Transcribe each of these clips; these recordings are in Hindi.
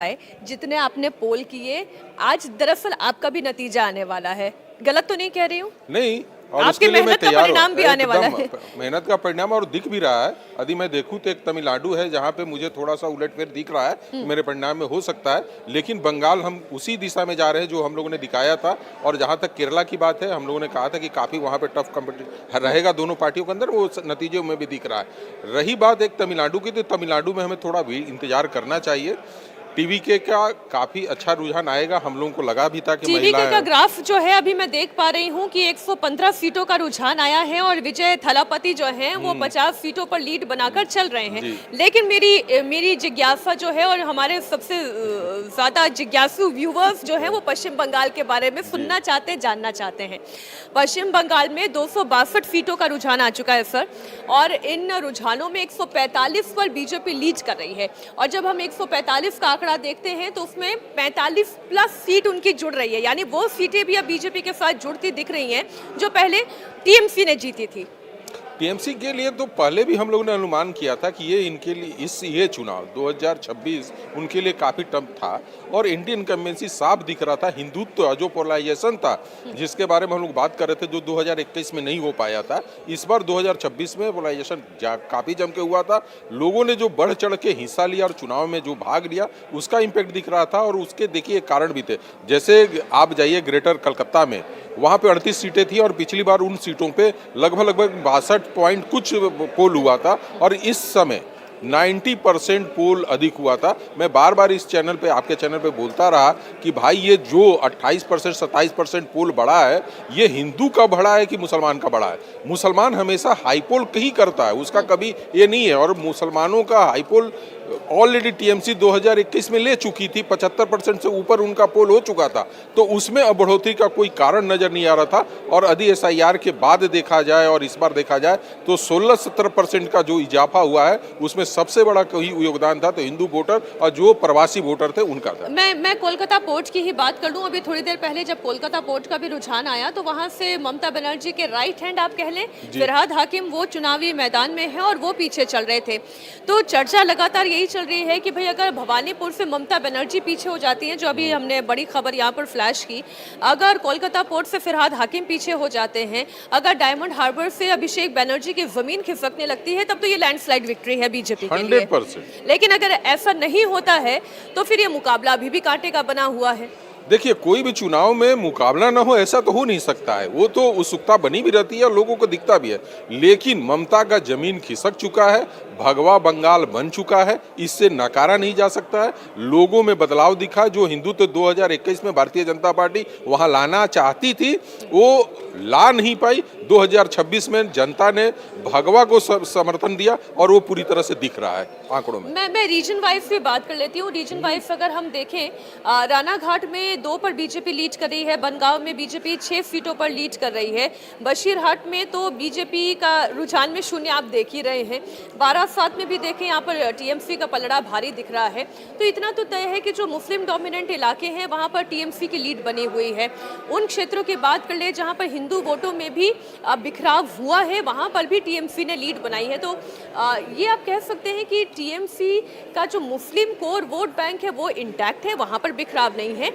है, जितने आपने पोल किए, आज दरअसल आपका भी नतीजा आने वाला है। गलत तो नहीं कह रही हूँ? नहीं, और आपकी उसके लिए मैं मेहनत का तैयार परिणाम भी हूँ आने वाला है। मेहनत का परिणाम और दिख भी रहा है। यदि मैं देखूं तो एक तमिलनाडु है जहां पे मुझे थोड़ा सा उलटफेर दिख रहा है, तो मेरे परिणाम में हो सकता है, लेकिन बंगाल हम उसी दिशा में जा रहे हैं जो हम लोगों ने दिखाया था। और जहां तक केरला की बात है, हम लोगों ने कहा था कि काफी वहां पे टफ कॉम्पिटिशन रहेगा दोनों पार्टियों के अंदर, वो नतीजे में भी दिख रहा है। रही बात एक तमिलनाडु की, तो तमिलनाडु में हमें थोड़ा भी इंतजार करना चाहिए। टीवीके का काफी अच्छा रुझान आएगा, हम लोगों को लगा भी था कि टीवीके का महिलाएं। ग्राफ जो है अभी मैं देख पा रही हूँ कि 115 सीटों का रुझान आया है और विजय थलापति जो हैं वो 50 सीटों पर लीड बनाकर चल रहे हैं। जी। लेकिन मेरी जिज्ञासा जो है और हमारे सबसे ज्यादा जिज्ञासु व्यूवर्स जो है वो पश्चिम बंगाल के बारे में सुनना चाहते हैं, जानना चाहते हैं। पश्चिम बंगाल में 262 सीटों का रुझान आ चुका है सर, और इन रुझानों में 145 पर बीजेपी लीड कर रही है। और जब हम 145 का आंकड़ा देखते हैं तो उसमें 45 प्लस सीट उनकी जुड़ रही है, यानी वो सीटें भी अब बीजेपी के साथ जुड़ती दिख रही हैं जो पहले टीएमसी ने जीती थी। टीएमसी के लिए तो पहले भी हम लोगों ने अनुमान किया था कि ये इनके लिए ये चुनाव 2026 उनके लिए काफी टफ था, और इंडियन इनकम्बेंसी साफ दिख रहा था। हिंदुत्व जो पोलराइजेशन था जिसके बारे में हम लोग बात कर रहे थे, जो 2021 में नहीं हो पाया था, इस बार 2026 में पोलराइजेशन काफी जम के हुआ था। लोगों ने जो बढ़ चढ़ के हिस्सा लिया और चुनाव में जो भाग लिया, उसका इम्पैक्ट दिख रहा था। और उसके देखिए कारण भी थे, जैसे आप जाइए ग्रेटर कलकत्ता में, वहाँ पे 38 सीटें थी और पिछली बार उन सीटों पे लगभग 62 पॉइंट कुछ पोल हुआ था, और इस समय 90% पोल अधिक हुआ था। मैं बार बार इस चैनल पे, आपके चैनल पे बोलता रहा कि भाई ये जो 28% 27% पोल बढ़ा है, ये हिंदू का बढ़ा है कि मुसलमान का बढ़ा है। मुसलमान हमेशा हाई पोल ही करता है, उसका कभी ये नहीं है। और मुसलमानों का हाई पोल ऑलरेडी टीएमसी 2021 में ले चुकी थी, 75% से ऊपर उनका पोल हो चुका था, तो उसमें अब बढ़ोतरी का कोई कारण नजर नहीं आ रहा था। और यदि एसआईआर के बाद देखा जाए और इस बार देखा जाए तो 16-17% का जो इजाफा हुआ है, उसमें सबसे बड़ा कोई योगदान था तो हिंदू वोटर और जो प्रवासी वोटर थे उनका था। मैं कोलकाता पोर्ट की ही बात कर लूं। अभी थोड़ी देर पहले जब कोलकाता पोर्ट का भी रुझान आया तो वहां से ममता बनर्जी के राइट हैंड आप कह लें फिरहाद हाकिम वो चुनावी मैदान में है और वो पीछे चल रहे थे। तो चर्चा लगातार यही चल रही है कि भाई अगर भवानीपुर से ममता बनर्जी पीछे हो जाती हैं, जो अभी हमने बड़ी खबर यहाँ पर फ्लैश की, अगर कोलकाता पोर्ट से फिरहाद हाकिम पीछे हो जाते हैं, अगर डायमंड हार्बर से अभिषेक बनर्जी की जमीन खिसकने लगती है, तब तो ये लैंडस्लाइड विक्ट्री है बीजेपी के लिए। 100%। लेकिन अगर ऐसा नहीं होता है तो फिर ये मुकाबला अभी भी कांटे का बना हुआ है। देखिए, कोई भी चुनाव में मुकाबला ना हो ऐसा तो हो नहीं सकता है, वो तो उत्सुकता बनी भी रहती है और लोगों को दिखता भी है। लेकिन ममता का जमीन खिसक चुका है, भगवा बंगाल बन चुका है, इससे नकारा नहीं जा सकता है। लोगों में बदलाव दिखा, जो हिंदुत्व 2021 में भारतीय जनता पार्टी वहां लाना चाहती थी वो ला नहीं पाई। 2026 में जनता ने भगवा को समर्थन दिया और वो पूरी तरह से दिख रहा है आंकड़ों में। मैं रीजन वाइज भी बात कर लेती हूँ। रीजन वाइज अगर हम देखें, रानाघाट में 2 पर बीजेपी लीड कर रही है, बनगांव में बीजेपी 6 सीटों पर लीड कर रही है, बशीरहाट में तो बीजेपी का रुझान में 0 आप देख ही रहे हैं, 12-7 में भी देखें यहाँ पर टीएमसी का पलड़ा भारी दिख रहा है। तो इतना तो तय है कि जो मुस्लिम डोमिनेंट इलाके हैं वहाँ पर टीएमसी की लीड बनी हुई है। उन क्षेत्रों की बात कर ले जहाँ पर हिंदू वोटों में भी बिखराव हुआ है, वहाँ पर भी टीएमसी ने लीड बनाई है। तो ये आप कह सकते हैं कि टीएमसी का जो मुस्लिम कोर वोट बैंक है वो इंटैक्ट है, वहाँ पर बिखराव नहीं है।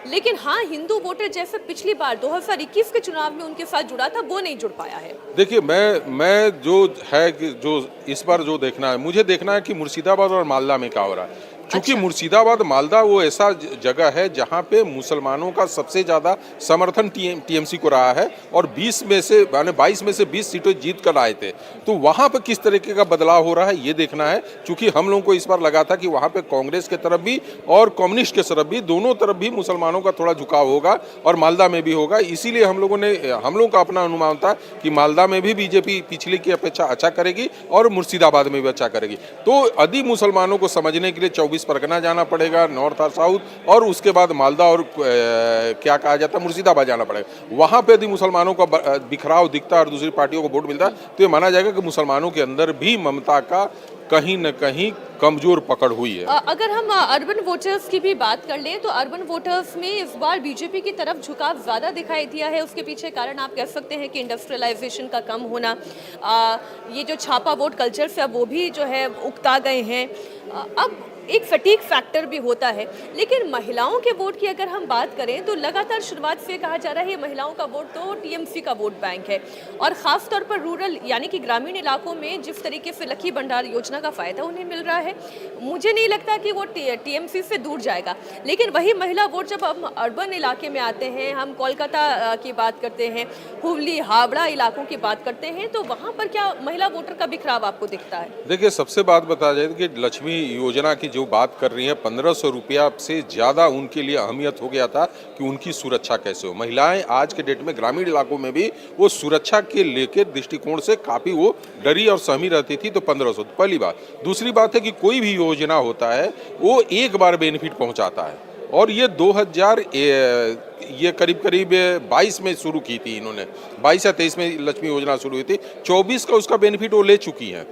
लेकिन हाँ, हिंदू वोटर जैसे पिछली बार 2021 के चुनाव में उनके साथ जुड़ा था, वो नहीं जुड़ पाया है। देखिए, मैं जो है कि जो इस बार जो देखना है, मुझे देखना है कि मुर्शिदाबाद और मालदा में क्या हो रहा है। क्योंकि अच्छा। मुर्शिदाबाद मालदा वो ऐसा जगह है जहाँ पे मुसलमानों का सबसे ज़्यादा समर्थन टीएमसी को रहा है, और 20 में से यानी 22 में से 20 सीटें जीत कर आए थे। तो वहाँ पे किस तरीके का बदलाव हो रहा है ये देखना है। क्योंकि हम लोगों को इस बार लगा था कि वहाँ पे कांग्रेस के तरफ भी और कम्युनिस्ट के तरफ भी, दोनों तरफ भी मुसलमानों का थोड़ा झुकाव होगा और मालदा में भी होगा। इसीलिए हम लोगों का अपना अनुमान था कि मालदा में भी बीजेपी पिछली की अपेक्षा अच्छा करेगी और मुर्शिदाबाद में भी अच्छा करेगी। तो यदि मुसलमानों को समझने के लिए 24 परगना जाना पड़ेगा, नॉर्थ और साउथ, और उसके बाद मालदा और क्या कहा जाता है मुर्शिदाबाद जाना पड़ेगा। वहां पे यदि मुसलमानों का बिखराव दिखता है और दूसरी पार्टियों को वोट मिलता है, तो ये माना जाएगा कि मुसलमानों के अंदर भी ममता का कहीं न कहीं कमजोर पकड़ हुई है। अगर हम अर्बन वोटर्स की भी बात कर लें तो अर्बन वोटर्स में इस बार बीजेपी की तरफ झुकाव ज़्यादा दिखाई दिया है। उसके पीछे कारण आप कह सकते हैं कि इंडस्ट्रियलाइजेशन का कम होना, ये जो छापा वोट कल्चर से अब वो भी जो है उकता गए हैं। अब एक फटीक फैक्टर भी होता है। लेकिन महिलाओं के वोट की अगर हम बात करें तो लगातार शुरुआत से कहा जा रहा है महिलाओं का वोट तो टीएमसी का वोट बैंक है, और ख़ास तौर पर रूरल यानी कि ग्रामीण इलाकों में जिस तरीके से लकी भंडार योजना का फ़ायदा उन्हें मिल रहा है, मुझे नहीं लगता कि वो टीएमसी से दूर जाएगा। लेकिन वही महिला वोट जब हम अर्बन इलाके में आते हैं, हम कोलकाता की बात करते हैं, हुबली हावड़ा इलाकों की बात करते हैं, तो वहाँ पर क्या महिला वोटर का बिखराव आपको दिखता है? देखिए, सबसे बात बता जाए कि लक्ष्मी योजना की जो बात कर रही है, 1500 रुपया से ज़्यादा उनके लिए अहमियत हो गया था कि उनकी सुरक्षा कैसे हो। महिलाएं आज के डेट में ग्रामीण इलाकों में भी वो सुरक्षा के लेकर दृष्टिकोण से काफ़ी वो डरी और सहमी रहती थी। तो 1500 पहली बात। दूसरी बात है कि कोई भी योजना होता है वो एक बार बेनिफिट पहुंचाता है, और ये 2000 ये करीब 22 में शुरू की थी इन्होंने, 22 या 23 में लक्ष्मी योजना शुरू हुई थी। 24 का उसका बेनिफिट वो ले चुकी हैं।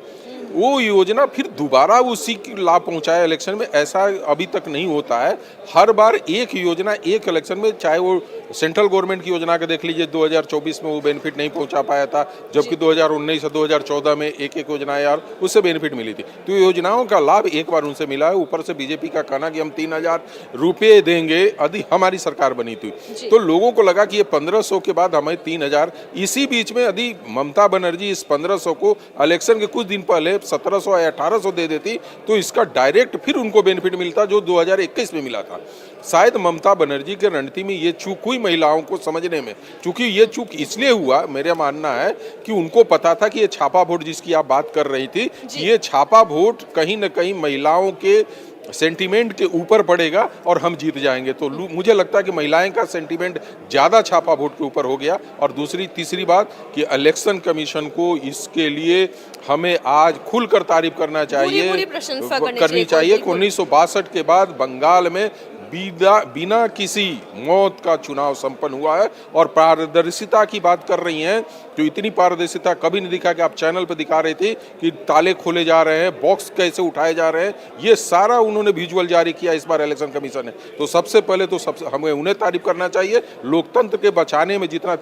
वो योजना फिर दोबारा उसी की लाभ पहुंचाया इलेक्शन में, ऐसा अभी तक नहीं होता है। हर बार एक योजना एक इलेक्शन में, चाहे वो सेंट्रल गवर्नमेंट की योजना के देख लीजिए, 2024 में वो बेनिफिट नहीं पहुंचा पाया था, जबकि 2019 और 2014 में एक योजना यार उससे बेनिफिट मिली थी। तो योजनाओं का लाभ एक बार उनसे मिला है। ऊपर से बीजेपी का कहना कि हम 3000 रुपये देंगे यदि हमारी सरकार बनी थी, तो लोगों को लगा कि ये 1500 के बाद हमें 3000। इसी बीच में यदि ममता बनर्जी इस 1500 को इलेक्शन के कुछ दिन पहले 1700 या 1800 दे देती तो इसका डायरेक्ट फिर उनको बेनिफिट मिलता जो 2021 में मिला था। शायद ममता बनर्जी के रणनीति में ये चूक हुई महिलाओं को समझने में। चूंकि ये चूक इसलिए हुआ, मेरा मानना है कि उनको पता था कि ये छापा वोट जिसकी आप बात कर रही थी, ये छापा वोट कहीं न कहीं महिलाओं के सेंटीमेंट के ऊपर पड़ेगा और हम जीत जाएंगे। तो मुझे लगता है कि महिलाएं का सेंटीमेंट ज़्यादा छापा वोट के ऊपर हो गया। और तीसरी बात कि इलेक्शन कमीशन को इसके लिए हमें आज खुलकर तारीफ करना चाहिए, पूरी प्रशंसा करनी चाहिए कि 1962 के बाद बंगाल में बिना किसी मौत का चुनाव संपन्न हुआ है। और पारदर्शिता की बात कर रही हैं, तो इतनी पारदर्शिता कभी नहीं दिखा कि आप चैनल पर दिखा रहे थे कि ताले खोले जा रहे हैं, बॉक्स कैसे उठाए जा रहे हैं, ये सारा उन्होंने विजुअल जारी किया इस बार इलेक्शन कमीशन ने। तो सबसे पहले तो हमें उन्हें तारीफ करना चाहिए। लोकतंत्र के बचाने में जितना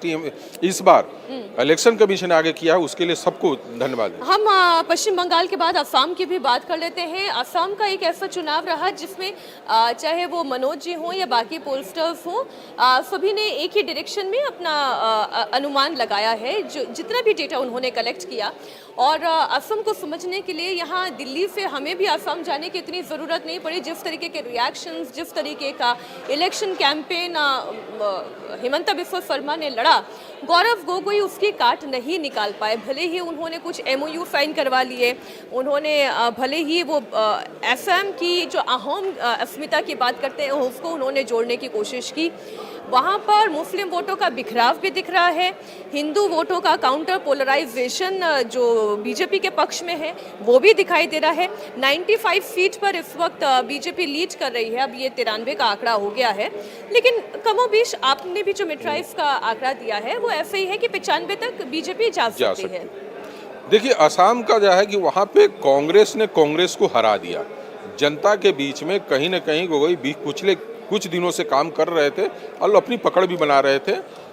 इस बार इलेक्शन कमीशन ने आगे किया है उसके लिए सबको धन्यवाद। हम पश्चिम बंगाल के बाद असम की भी बात कर लेते हैं। असम का एक ऐसा चुनाव रहा जिसमें चाहे वो मनोज जी हों या बाकी पोलस्टर्स हों, सभी ने एक ही डायरेक्शन में अपना अनुमान लगाया है, जो जितना भी डेटा उन्होंने कलेक्ट किया। और असम को समझने के लिए यहाँ दिल्ली से हमें भी असम जाने की इतनी ज़रूरत नहीं पड़ी। जिस तरीके के रिएक्शंस, जिस तरीके का इलेक्शन कैंपेन हेमंत बिस्वा शर्मा ने लड़ा, गौरव गोगोई उसकी काट नहीं निकाल पाए। भले ही उन्होंने कुछ MOU साइन करवा लिए, उन्होंने भले ही वो असम की जो अहोम अस्मिता की बात करते हैं उसको उन्होंने जोड़ने की कोशिश की। वहाँ पर मुस्लिम वोटों का बिखराव भी दिख रहा है, हिंदू वोटों का काउंटर पोलराइजेशन जो बीजेपी के पक्ष में है वो भी दिखाई दे रहा है। 95 सीट पर इस वक्त बीजेपी लीड कर रही है, अब ये 93 का आंकड़ा हो गया है। लेकिन कमोबेश आपने भी जो मिडराइफ का आंकड़ा दिया है वो ऐसे ही है कि 95 तक बीजेपी जा सकती है। देखिए, असम का जो है कि वहाँ पे कांग्रेस ने कांग्रेस को हरा दिया। जनता के बीच में कहीं न कहीं गोगोई पिछले कुछ दिनों से काम कर रहे थे और अपनी पकड़ भी बना रहे थे।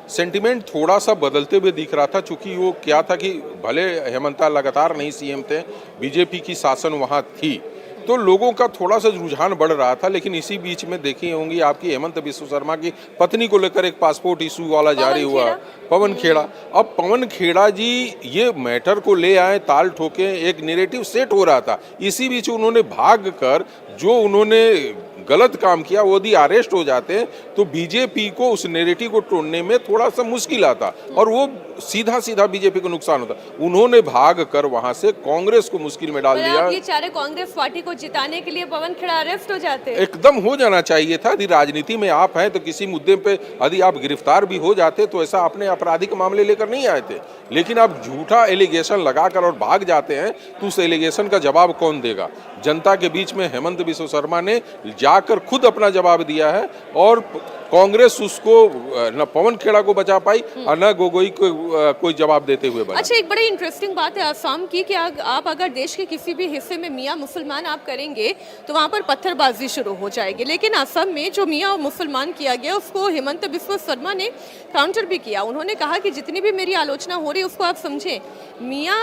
सेंटिमेंट थोड़ा सा बदलते हुए दिख रहा था, चूँकि वो क्या था कि भले हेमंता लगातार नहीं CM थे, बीजेपी की शासन वहाँ थी, तो लोगों का थोड़ा सा रुझान बढ़ रहा था। लेकिन इसी बीच में देखी होंगी आपकी हेमंत बिस्वा शर्मा की पत्नी को लेकर एक पासपोर्ट इशू वाला जारी हुआ, पवन खेड़ा। अब पवन खेड़ा जी ये मैटर को ले आए, ताल ठोके, एक नैरेटिव सेट हो रहा था। इसी बीच उन्होंने भाग कर जो उन्होंने गलत काम किया वो यदि अरेस्ट हो जाते हैं तो बीजेपी को उस नैरेटिव को तोड़ने में थोड़ा सा मुश्किल आता और वो सीधा सीधा बीजेपी को नुकसान होता। उन्होंने भाग कर वहां से कांग्रेस को मुश्किल में डाल दिया। ये चाहे कांग्रेस पार्टी को जिताने के लिए पवन खेड़ा अरेस्ट हो जाते, एकदम हो जाना चाहिए था। यदि राजनीति में आप हैं तो किसी मुद्दे पे यदि आप गिरफ्तार भी हो जाते तो ऐसा अपने आपराधिक मामले लेकर नहीं आए थे। लेकिन आप झूठा एलिगेशन लगाकर और भाग जाते हैं तो उस एलिगेशन का जवाब कौन देगा? जनता के बीच में हेमंत बिस्वा शर्मा ने जाकर खुद अपना जवाब दिया है और कांग्रेस उसको न पवन खेड़ा को बचा पाई और न गोगोई को कोई जवाब देते हुए बना। अच्छा, एक बड़ी इंटरेस्टिंग बात है असम की कि आप अगर देश के किसी भी हिस्से में मियाँ मुसलमान आप करेंगे तो वहाँ पर पत्थरबाजी शुरू हो जाएगी। लेकिन असम में जो मियाँ मुसलमान किया गया उसको हेमंत बिस्वा शर्मा ने काउंटर भी किया। उन्होंने कहा कि जितनी भी मेरी आलोचना हो रही है उसको आप समझें, मियाँ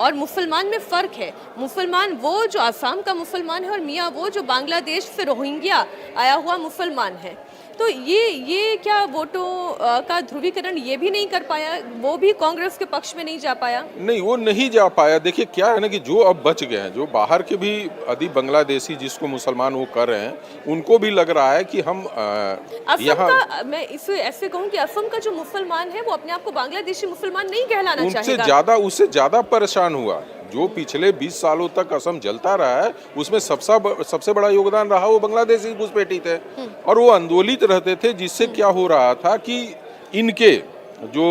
और मुसलमान में फ़र्क है। मुसलमान वो जो आसाम का मुसलमान है और मियाँ वो जो बांग्लादेश से रोहिंग्या आया हुआ मुसलमान है। तो ये क्या वोटों का ध्रुवीकरण ये भी नहीं कर पाया, वो भी कांग्रेस के पक्ष में नहीं जा पाया? नहीं, वो नहीं जा पाया। देखिए क्या है ना कि जो अब बच गए हैं, जो बाहर के भी अधिक बांग्लादेशी जिसको मुसलमान वो कर रहे हैं, उनको भी लग रहा है कि हम असम का, मैं इसे ऐसे कहूँ कि असम का जो मुसलमान है वो अपने आप को बांग्लादेशी मुसलमान नहीं कहलाना चाहेगा। उससे ज्यादा परेशान हुआ। जो पिछले 20 सालों तक असम जलता रहा है, उसमें सबसे बड़ा योगदान रहा वो बांग्लादेशी घुसपैठी थे और वो आंदोलित रहते थे, जिससे क्या हो रहा था कि इनके जो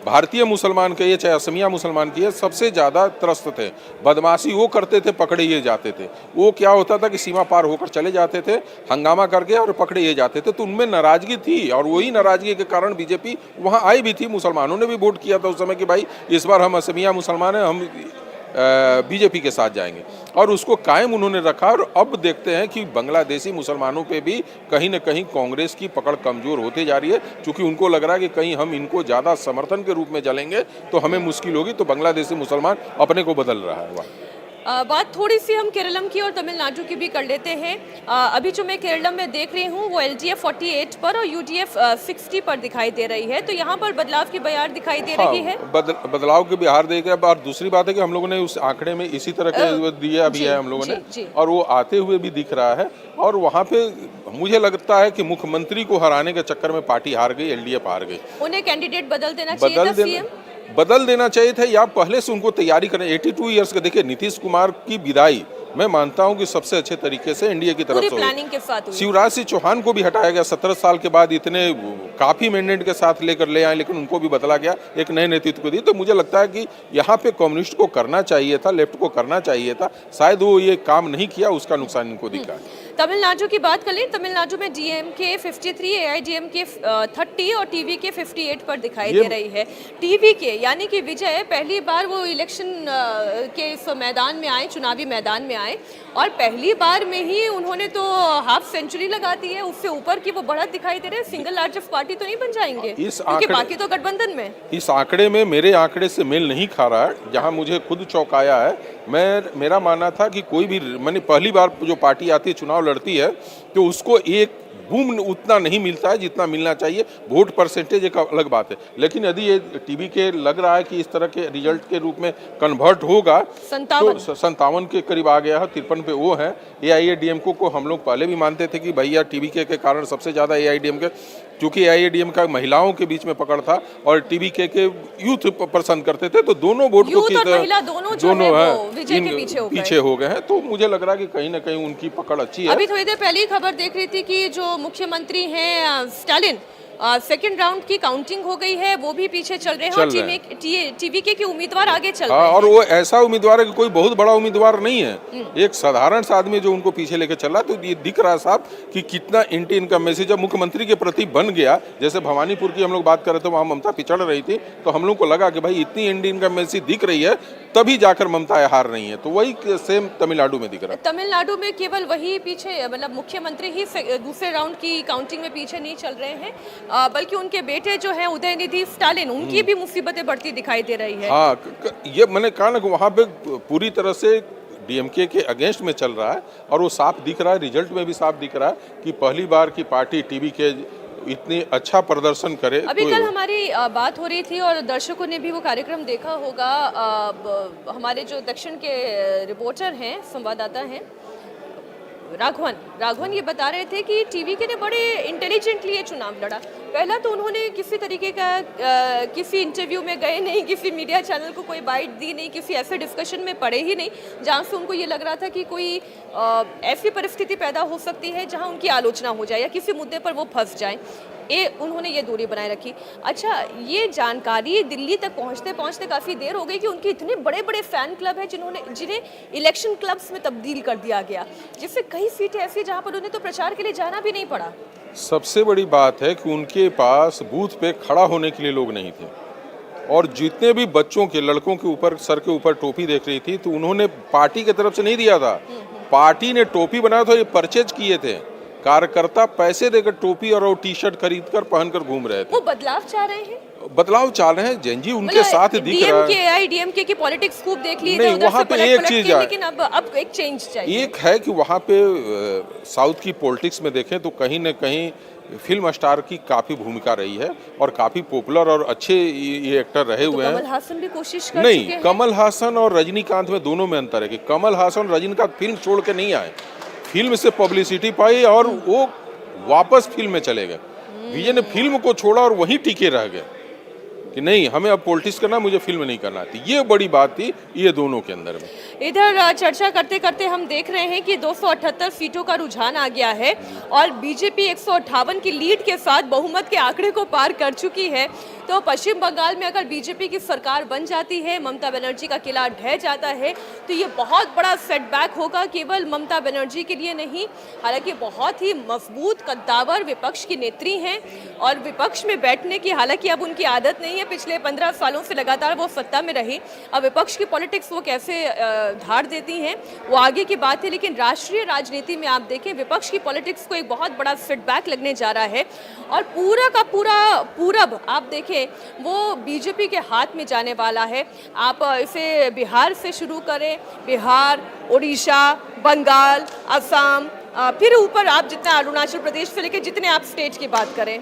भारतीय मुसलमान के, चाहे असमिया मुसलमान की है, सबसे ज़्यादा त्रस्त थे। बदमाशी वो करते थे, पकड़े ये जाते थे। वो क्या होता था कि सीमा पार होकर चले जाते थे, हंगामा करके, और पकड़े ये जाते थे। तो उनमें नाराज़गी थी और वही नाराज़गी के कारण बीजेपी वहाँ आई भी थी। मुसलमानों ने भी वोट किया था उस समय कि भाई इस बार हम असमिया मुसलमान हैं, हम बीजेपी के साथ जाएंगे, और उसको कायम उन्होंने रखा। और अब देखते हैं कि बांग्लादेशी मुसलमानों पे भी कहीं न कहीं कांग्रेस की पकड़ कमज़ोर होती जा रही है, क्योंकि उनको लग रहा है कि कहीं हम इनको ज़्यादा समर्थन के रूप में जलेंगे तो हमें मुश्किल होगी। तो बांग्लादेशी मुसलमान अपने को बदल रहा है। वहाँ बात थोड़ी सी हम केरलम की और तमिलनाडु की भी कर लेते हैं। अभी जो मैं केरलम में देख रही हूँ वो LDF 48 पर और UDF 60 पर दिखाई दे रही है। तो यहाँ पर बदलाव की बयार दिखाई दे रही है। बदलाव के बिहार देख रहे हैं। और दूसरी बात है कि हम लोगों ने उस आंकड़े में इसी तरह के दिया भी है हम लोगों ने, और वो आते हुए भी दिख रहा है। और वहाँ पे मुझे लगता है कि मुख्यमंत्री को हराने के चक्कर में पार्टी हार गई, LDF हार गई। उन्हें कैंडिडेट बदल देना चाहिए था, सीएम बदल देना चाहिए था, या पहले से उनको तैयारी करें। 82 ईयर्स के, देखिए नीतीश कुमार की विदाई मैं मानता हूं कि सबसे अच्छे तरीके से एनडीए की तरफ से प्लानिंग के साथ हुई। शिवराज सिंह चौहान को भी हटाया गया 17 साल के बाद, इतने काफी मैंडेट के साथ लेकर ले आए, लेकिन उनको भी बदला गया, एक नए नेतृत्व को दी। तो मुझे लगता है कि यहाँ पे कम्युनिस्ट को करना चाहिए था, लेफ्ट को करना चाहिए था, शायद वो ये काम नहीं किया, उसका नुकसान इनको दिखा। तमिलनाडु की बात कर लें। तमिलनाडु में DMK 53, AIDMK 30 और TVK 58 पर दिखाई दे रही है। TVK यानी कि विजय पहली बार वो इलेक्शन के इस मैदान में आए, चुनावी मैदान में आए, और पहली बार में ही उन्होंने तो हाफ सेंचुरी लगा दी है। उससे ऊपर की वो बढ़त दिखाई दे रहे हैं। सिंगल लार्जेस्ट पार्टी तो नहीं बन जाएंगे, क्योंकि बाकी तो गठबंधन में। इस आंकड़े में मेरे आंकड़े से मेल नहीं खा रहा है, जहां मुझे खुद चौंकाया है। मेरा मानना था कि कोई भी, मैंने पहली बार जो पार्टी आती है, चुनाव लड़ती है, तो उसको एक बूम उतना नहीं मिलता है जितना मिलना चाहिए। वोट परसेंटेज एक अलग बात है, लेकिन यदि ये TVK लग रहा है कि इस तरह के रिजल्ट के रूप में कन्वर्ट होगा, तो 57 के करीब आ गया है, 53 पे वो है। AIADMK को हम लोग पहले भी मानते थे कि भैया TVK के कारण सबसे ज़्यादा AIADMK, क्योंकि AIADMK का महिलाओं के बीच में पकड़ था और TVK के यूथ पसंद करते थे, तो दोनों वोट को पीछे हो गए हैं। तो मुझे लग रहा है कि कहीं ना कहीं उनकी पकड़ अच्छी है। अभी थोड़ी देर पहले ही खबर देख रही थी कि जो मुख्यमंत्री हैं स्टालिन, सेकंड राउंड की काउंटिंग हो गई है, वो भी पीछे चल रहे हैं, और TVK के उम्मीदवार आगे चल रहे हैं। और वो ऐसा उम्मीदवार है कि कोई बहुत बड़ा उम्मीदवार नहीं है, एक साधारण सा आदमी जो उनको पीछे लेकर चल रहा है। तो ये दिख रहा है साहब कि कितना एंटी इनकम मैसेज जब मुख्यमंत्री के प्रति बन गया। जैसे भवानीपुर की हम लोग बात कर रहे थे, वहाँ ममता पिछड़ रही थी, तो हम लोग को लगा कि भाई इतनी एंटी इनकम मैसेज दिख रही है, तभी जाकर ममता हार रही है। तो वही सेम तमिलनाडु में दिख रहा है। तमिलनाडु में केवल वही पीछे, मतलब मुख्यमंत्री ही दूसरे राउंड की काउंटिंग में पीछे नहीं चल रहे हैं, बल्कि उनके बेटे जो है उदयनिधि स्टालिन, उनकी भी मुसीबतें बढ़ती दिखाई दे रही है। हाँ, ये मैंने कहा ना कि वहाँ पे पूरी तरह से DMK के अगेंस्ट में चल रहा है, और वो साफ दिख रहा है, रिजल्ट में भी साफ दिख रहा है कि पहली बार की पार्टी TVK इतनी अच्छा प्रदर्शन करे। अभी कल हमारी बात हो रही थी और दर्शकों ने भी वो कार्यक्रम देखा होगा। हमारे जो दक्षिण के रिपोर्टर हैं, संवाददाता हैं, राघवन ये बता रहे थे कि TVK ने बड़े इंटेलिजेंटली ये चुनाव लड़ा। पहला तो उन्होंने किसी तरीके का किसी इंटरव्यू में गए नहीं, किसी मीडिया चैनल को कोई बाइट दी नहीं, किसी ऐसे डिस्कशन में पड़े ही नहीं जहाँ से उनको ये लग रहा था कि कोई ऐसी परिस्थिति पैदा हो सकती है जहाँ उनकी आलोचना हो जाए या किसी मुद्दे पर वो फंस जाए। उन्होंने ये दूरी बनाए रखी। अच्छा, ये जानकारी दिल्ली तक पहुंचते पहुंचते काफ़ी देर हो गई कि उनके इतने बड़े बड़े फ़ैन क्लब हैं जिन्हें इलेक्शन क्लब्स में तब्दील कर दिया गया, जिससे कई सीटें ऐसी जहां पर उन्हें तो प्रचार के लिए जाना भी नहीं पड़ा। सबसे बड़ी बात है कि उनके पास बूथ पे खड़ा होने के लिए लोग नहीं थे, और जितने भी बच्चों के, लड़कों के ऊपर, सर के ऊपर टोपी देख रही थी, तो उन्होंने पार्टी की तरफ से नहीं दिया था, पार्टी ने टोपी बनाया था, ये परचेज किए थे। कार्यकर्ता पैसे देकर टोपी और टी-शर्ट खरीद कर पहनकर घूम रहे थे। वो बदलाव चाह रहे हैं। बदलाव चाह रहे हैं, जेनजी उनके साथ दिख रहा डीएमके है। एआईडीएमके की पॉलिटिक्स खूब देख ली नहीं, इधर वहाँ से पे पलट एक पलट चीज के, है। लेकिन अब एक चेंज चाहिए। एक है कि वहाँ पे साउथ की पॉलिटिक्स में देखें तो कहीं न कहीं फिल्म स्टार की काफ़ी भूमिका रही है और काफ़ी पॉपुलर और अच्छे ये एक्टर रहे तो हुए कमल हैं। हासन भी कोशिश कर नहीं, चुके हैं। कमल हासन और रजनीकांत में दोनों में अंतर है कि कमल हासन और रजनीकांत फिल्म छोड़ के नहीं आए, फिल्म से पब्लिसिटी पाई और वो वापस फिल्म में चले गए। विजय ने फिल्म को छोड़ा और वहीं टिके रह गए कि नहीं, हमें अब पॉलिटिक्स करना, मुझे फिल्म नहीं करना थी। ये बड़ी बात थी ये दोनों के अंदर में। इधर चर्चा करते करते हम देख रहे हैं कि 278 सीटों का रुझान आ गया है और बीजेपी 158 की लीड के साथ बहुमत के आंकड़े को पार कर चुकी है। तो पश्चिम बंगाल में अगर बीजेपी की सरकार बन जाती है, ममता बनर्जी का किला ढह जाता है, तो ये बहुत बड़ा सेटबैक होगा, केवल ममता बनर्जी के लिए नहीं। हालांकि बहुत ही मजबूत कद्दावर विपक्ष की नेत्री हैं और विपक्ष में बैठने की हालांकि अब उनकी आदत नहीं है, पिछले 15 सालों से लगातार वो सत्ता में रही। अब विपक्ष की पॉलिटिक्स वो कैसे धार देती हैं वो आगे की बात है, लेकिन राष्ट्रीय राजनीति में आप देखें विपक्ष की पॉलिटिक्स को एक बहुत बड़ा सेटबैक लगने जा रहा है और पूरा का पूरा पूरब आप देखें वो बीजेपी के हाथ में जाने वाला है। आप इसे बिहार से शुरू करें, बिहार, उड़ीसा, बंगाल, असम, फिर ऊपर आप जितना अरुणाचल प्रदेश से लेकर जितने आप स्टेट की बात करें।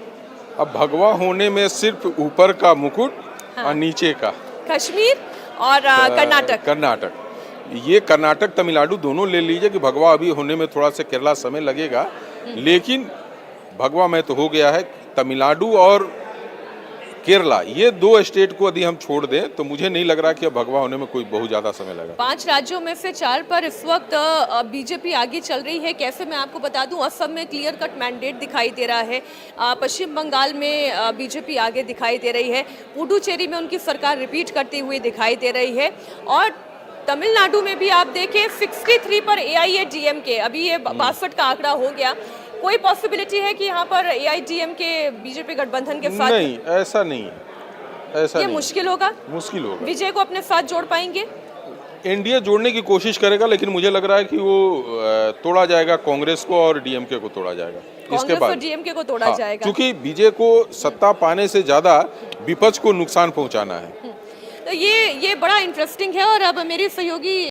अब भगवा होने में सिर्फ ऊपर का मुकुट और नीचे का कश्मीर और कर्नाटक। ये कर्नाटक तमिलनाडु दोनों ले लीजिए कि भगवा अभी होने में थोड़ा सा केरला समय लगेगा, लेकिन भगवा में तो हो गया है। तमिलनाडु और केरला ये दो स्टेट को यदि हम छोड़ दें तो मुझे नहीं लग रहा कि अब भगवा होने में कोई बहुत ज्यादा समय लगा। 5 राज्यों में से 4 पर इस वक्त बीजेपी आगे चल रही है। कैसे मैं आपको बता दूं, असम में क्लियर कट मैंडेट दिखाई दे रहा है, पश्चिम बंगाल में बीजेपी आगे दिखाई दे रही है, पुडुचेरी में उनकी सरकार रिपीट करती हुई दिखाई दे रही है और तमिलनाडु में भी आप देखें 63 पर एआईएडीएमके, अभी ये 62 का आंकड़ा हो गया। कोई पॉसिबिलिटी है कि यहाँ पर एआईएडीएमके बीजेपी गठबंधन के साथ? नहीं, ऐसा नहीं है, ऐसा ये नहीं। मुश्किल होगा, मुश्किल होगा। विजय को अपने साथ जोड़ पाएंगे? एनडीए जोड़ने की कोशिश करेगा, लेकिन मुझे लग रहा है कि वो तोड़ा जाएगा, कांग्रेस को और डीएमके को तोड़ा जाएगा। इसके बाद डीएमके को तोड़ा जाएगा, क्योंकि विजय को सत्ता पाने से ज्यादा विपक्ष को नुकसान पहुंचाना है। तो ये बड़ा इंटरेस्टिंग है। और अब मेरी सहयोगी